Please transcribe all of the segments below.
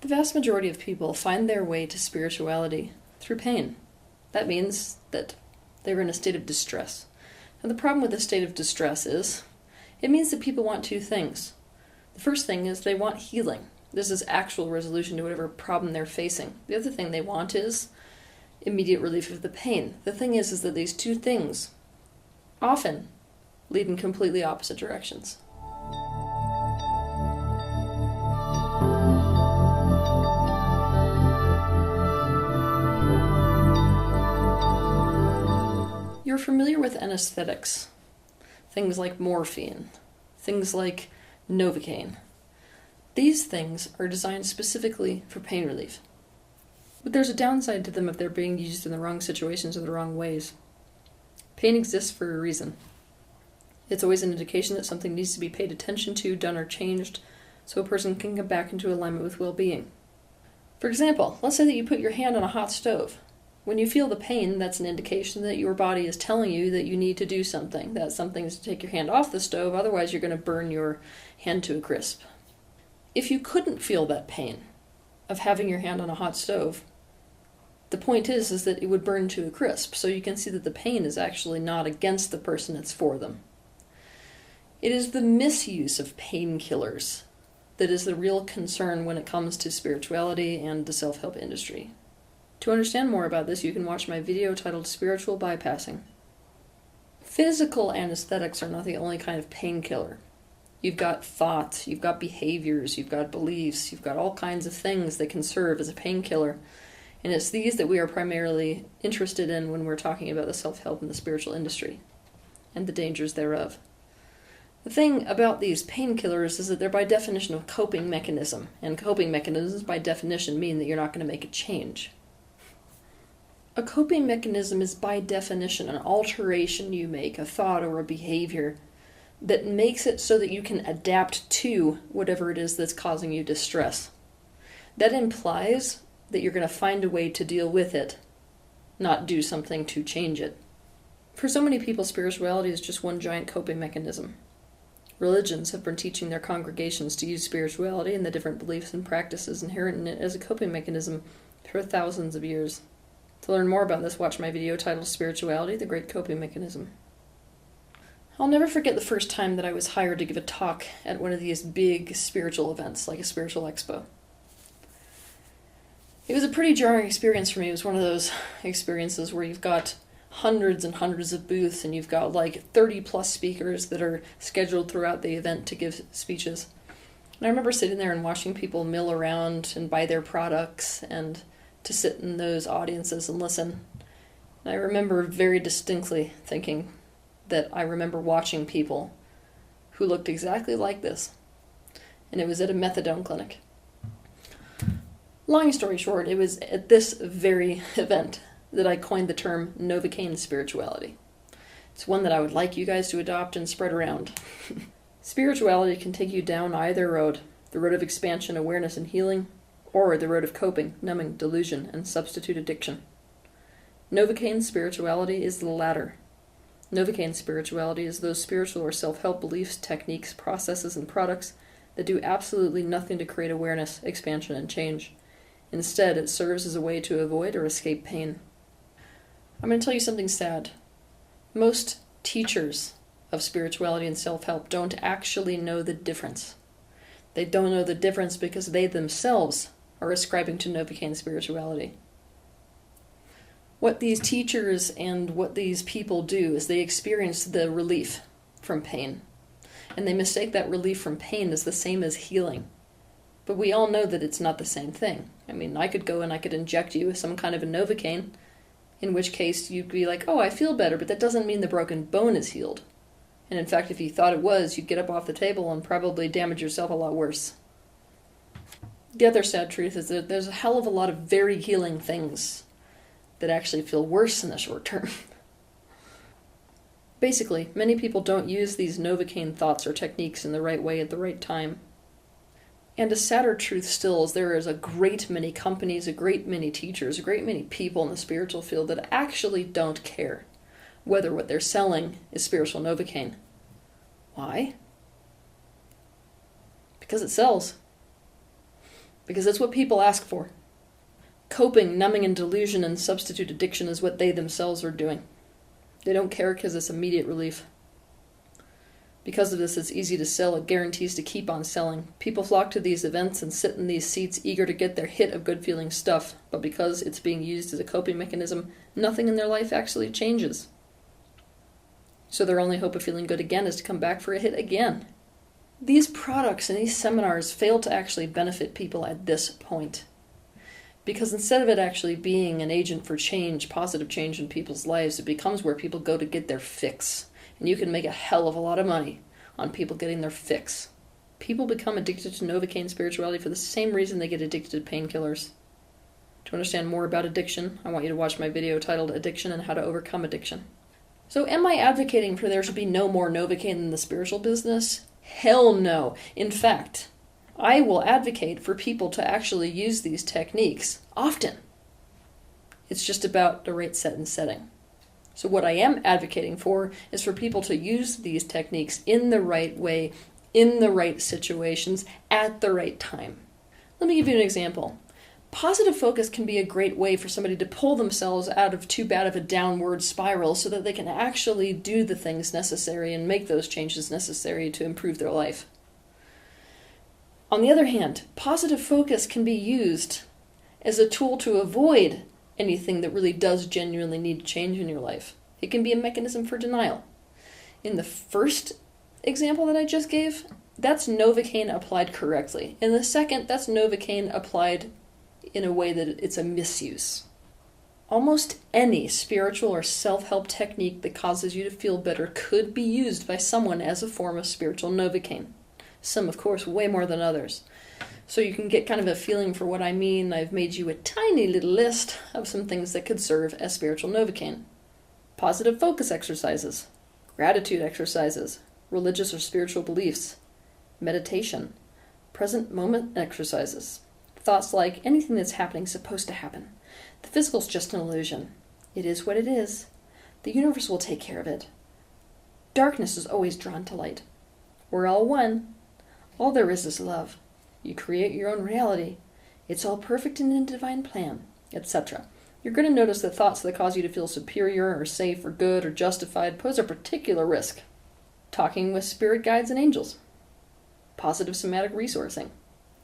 The vast majority of people find their way to spirituality through pain. That means that they're in a state of distress. And the problem with a state of distress is, it means that people want two things. The first thing is they want healing. This is actual resolution to whatever problem they're facing. The other thing they want is immediate relief of the pain. The thing is that these two things often lead in completely opposite directions. You're familiar with anesthetics, things like morphine, things like Novocaine. These things are designed specifically for pain relief. But there's a downside to them if they're being used in the wrong situations or the wrong ways. Pain exists for a reason. It's always an indication that something needs to be paid attention to, done, or changed, so a person can come back into alignment with well-being. For example, let's say that you put your hand on a hot stove. When you feel the pain, that's an indication that your body is telling you that you need to do something. That something is to take your hand off the stove, otherwise you're going to burn your hand to a crisp. If you couldn't feel that pain of having your hand on a hot stove, the point is that it would burn to a crisp, so you can see that the pain is actually not against the person, it's for them. It is the misuse of painkillers that is the real concern when it comes to spirituality and the self-help industry. To understand more about this, you can watch my video titled Spiritual Bypassing. Physical anesthetics are not the only kind of painkiller. You've got thoughts, you've got behaviors, you've got beliefs, you've got all kinds of things that can serve as a painkiller. And it's these that we are primarily interested in when we're talking about the self-help and the spiritual industry, and the dangers thereof. The thing about these painkillers is that they're by definition a coping mechanism, and coping mechanisms by definition mean that you're not going to make a change. A coping mechanism is by definition an alteration you make, a thought or a behavior, that makes it so that you can adapt to whatever it is that's causing you distress. That implies that you're going to find a way to deal with it, not do something to change it. For so many people, spirituality is just one giant coping mechanism. Religions have been teaching their congregations to use spirituality and the different beliefs and practices inherent in it as a coping mechanism for thousands of years. To learn more about this, watch my video titled Spirituality, the Great Coping Mechanism. I'll never forget the first time that I was hired to give a talk at one of these big spiritual events, like a spiritual expo. It was a pretty jarring experience for me. It was one of those experiences where you've got hundreds and hundreds of booths and you've got like 30 plus speakers that are scheduled throughout the event to give speeches. And I remember sitting there and watching people mill around and buy their products and to sit in those audiences and listen. And I remember very distinctly thinking that I remember watching people who looked exactly like this. And it was at a methadone clinic. Long story short, it was at this very event that I coined the term Novocaine Spirituality. It's one that I would like you guys to adopt and spread around. Spirituality can take you down either road, the road of expansion, awareness, and healing, or the road of coping, numbing, delusion, and substitute addiction. Novocaine Spirituality is the latter. Novocaine Spirituality is those spiritual or self-help beliefs, techniques, processes, and products that do absolutely nothing to create awareness, expansion, and change. Instead, it serves as a way to avoid or escape pain. I'm going to tell you something sad. Most teachers of spirituality and self-help don't actually know the difference. They don't know the difference because they themselves are ascribing to Novocaine Spirituality. What these teachers and what these people do is they experience the relief from pain. And they mistake that relief from pain as the same as healing. But we all know that it's not the same thing. I mean, I could go and I could inject you with some kind of a Novocaine, in which case you'd be like, oh, I feel better, but that doesn't mean the broken bone is healed. And in fact, if you thought it was, you'd get up off the table and probably damage yourself a lot worse. The other sad truth is that there's a hell of a lot of very healing things that actually feel worse in the short term. Basically, many people don't use these Novocaine thoughts or techniques in the right way at the right time. And a sadder truth still is there is a great many companies, a great many teachers, a great many people in the spiritual field that actually don't care whether what they're selling is spiritual Novocaine. Why? Because it sells. because it's what people ask for. Coping, numbing, and delusion and substitute addiction is what they themselves are doing. They don't care because it's immediate relief. Because of this, it's easy to sell. It guarantees to keep on selling. People flock to these events and sit in these seats eager to get their hit of good-feeling stuff. But because it's being used as a coping mechanism, nothing in their life actually changes. So their only hope of feeling good again is to come back for a hit again. These products and these seminars fail to actually benefit people at this point. Because instead of it actually being an agent for change, positive change in people's lives, it becomes where people go to get their fix. And you can make a hell of a lot of money on people getting their fix. People become addicted to Novocaine Spirituality for the same reason they get addicted to painkillers. To understand more about addiction, I want you to watch my video titled Addiction and How to Overcome Addiction. So am I advocating for there should be no more Novocaine in the spiritual business? Hell no. In fact, I will advocate for people to actually use these techniques often. It's just about the right set and setting. So what I am advocating for is for people to use these techniques in the right way, in the right situations, at the right time. Let me give you an example. Positive focus can be a great way for somebody to pull themselves out of too bad of a downward spiral so that they can actually do the things necessary and make those changes necessary to improve their life. On the other hand, positive focus can be used as a tool to avoid anything that really does genuinely need change in your life. It can be a mechanism for denial. In the first example that I just gave, that's Novocaine applied correctly. In the second, that's Novocaine applied in a way that it's a misuse. Almost any spiritual or self-help technique that causes you to feel better could be used by someone as a form of spiritual Novocaine. Some, of course, way more than others. So you can get kind of a feeling for what I mean. I've made you a tiny little list of some things that could serve as spiritual Novocaine. Positive focus exercises, gratitude exercises, religious or spiritual beliefs, meditation, present moment exercises. Thoughts like, anything that's happening is supposed to happen. The physical's just an illusion. It is what it is. The universe will take care of it. Darkness is always drawn to light. We're all one. All there is love. You create your own reality. It's all perfect and in divine plan, etc. You're going to notice that thoughts that cause you to feel superior or safe or good or justified pose a particular risk. Talking with spirit guides and angels. Positive somatic resourcing.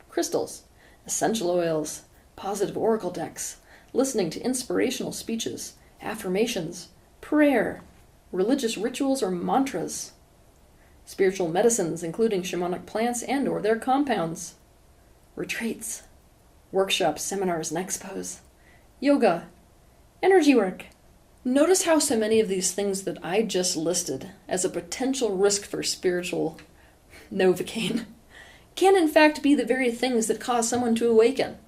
Crystals. Essential oils. Positive oracle decks. Listening to inspirational speeches. Affirmations. Prayer. Religious rituals or mantras. Spiritual medicines, including shamanic plants and or their compounds. Retreats, workshops, seminars, and expos, yoga, energy work. Notice how so many of these things that I just listed as a potential risk for spiritual Novocaine can in fact be the very things that cause someone to awaken.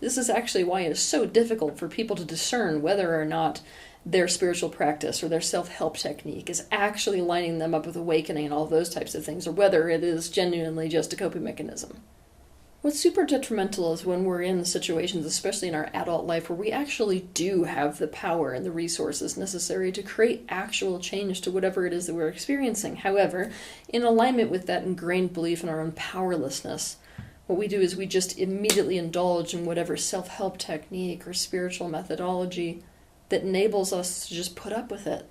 This is actually why it is so difficult for people to discern whether or not their spiritual practice or their self-help technique is actually lining them up with awakening and all those types of things, or whether it is genuinely just a coping mechanism. What's super detrimental is when we're in situations, especially in our adult life, where we actually do have the power and the resources necessary to create actual change to whatever it is that we're experiencing. However, in alignment with that ingrained belief in our own powerlessness, what we do is we just immediately indulge in whatever self-help technique or spiritual methodology that enables us to just put up with it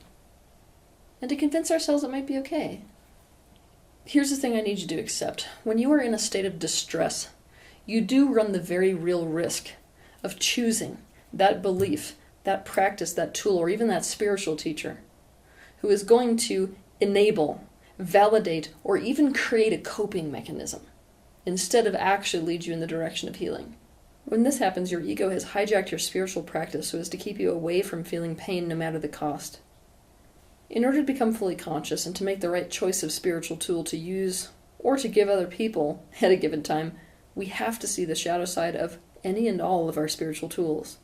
and to convince ourselves it might be okay. Here's the thing I need you to accept. When you are in a state of distress, you do run the very real risk of choosing that belief, that practice, that tool, or even that spiritual teacher who is going to enable, validate, or even create a coping mechanism instead of actually lead you in the direction of healing. When this happens, your ego has hijacked your spiritual practice so as to keep you away from feeling pain no matter the cost. In order to become fully conscious and to make the right choice of spiritual tool to use or to give other people at a given time, we have to see the shadow side of any and all of our spiritual tools.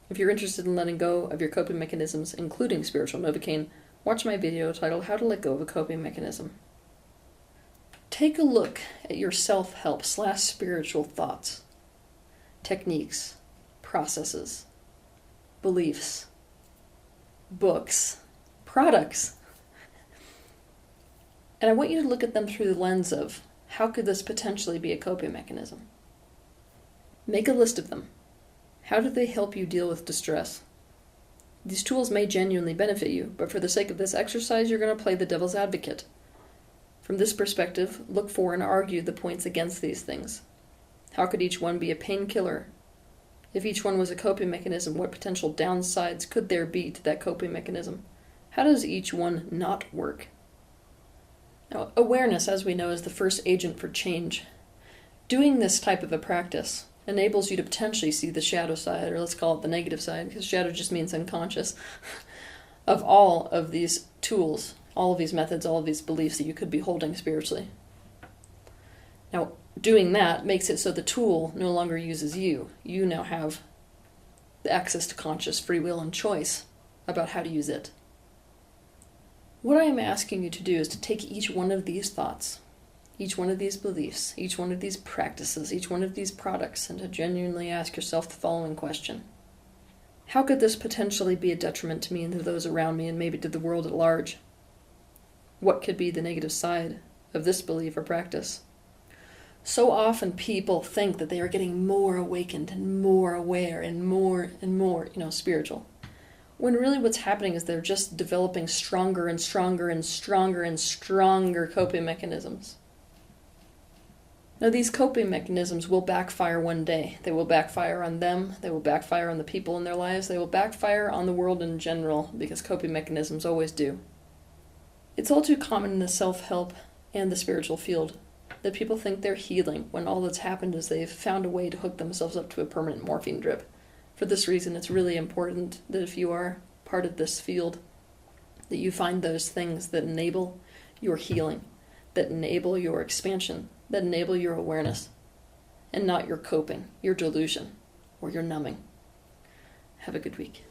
If you're interested in letting go of your coping mechanisms, including spiritual Novocaine, watch my video titled How to Let Go of a Coping Mechanism. Take a look at your self-help / spiritual thoughts, techniques, processes, beliefs, books, products. And I want you to look at them through the lens of, how could this potentially be a coping mechanism? Make a list of them. How do they help you deal with distress? These tools may genuinely benefit you, but for the sake of this exercise, you're going to play the devil's advocate. From this perspective, look for and argue the points against these things. How could each one be a painkiller? If each one was a coping mechanism, what potential downsides could there be to that coping mechanism? How does each one not work? Now, awareness, as we know, is the first agent for change. Doing this type of a practice enables you to potentially see the shadow side, or let's call it the negative side, because shadow just means unconscious, of all of these tools, all of these methods, all of these beliefs that you could be holding spiritually. Now, doing that makes it so the tool no longer uses you. You now have the access to conscious free will and choice about how to use it. What I am asking you to do is to take each one of these thoughts, each one of these beliefs, each one of these practices, each one of these products, and to genuinely ask yourself the following question. How could this potentially be a detriment to me and to those around me and maybe to the world at large? What could be the negative side of this belief or practice? So often people think that they are getting more awakened and more aware and more, spiritual. When really what's happening is they're just developing stronger and stronger and stronger and stronger coping mechanisms. Now, these coping mechanisms will backfire one day. They will backfire on them. They will backfire on the people in their lives. They will backfire on the world in general, because coping mechanisms always do. It's all too common in the self-help and the spiritual field that people think they're healing when all that's happened is they've found a way to hook themselves up to a permanent morphine drip. For this reason, it's really important that if you are part of this field, that you find those things that enable your healing, that enable your expansion, that enable your awareness, and not your coping, your delusion, or your numbing. Have a good week.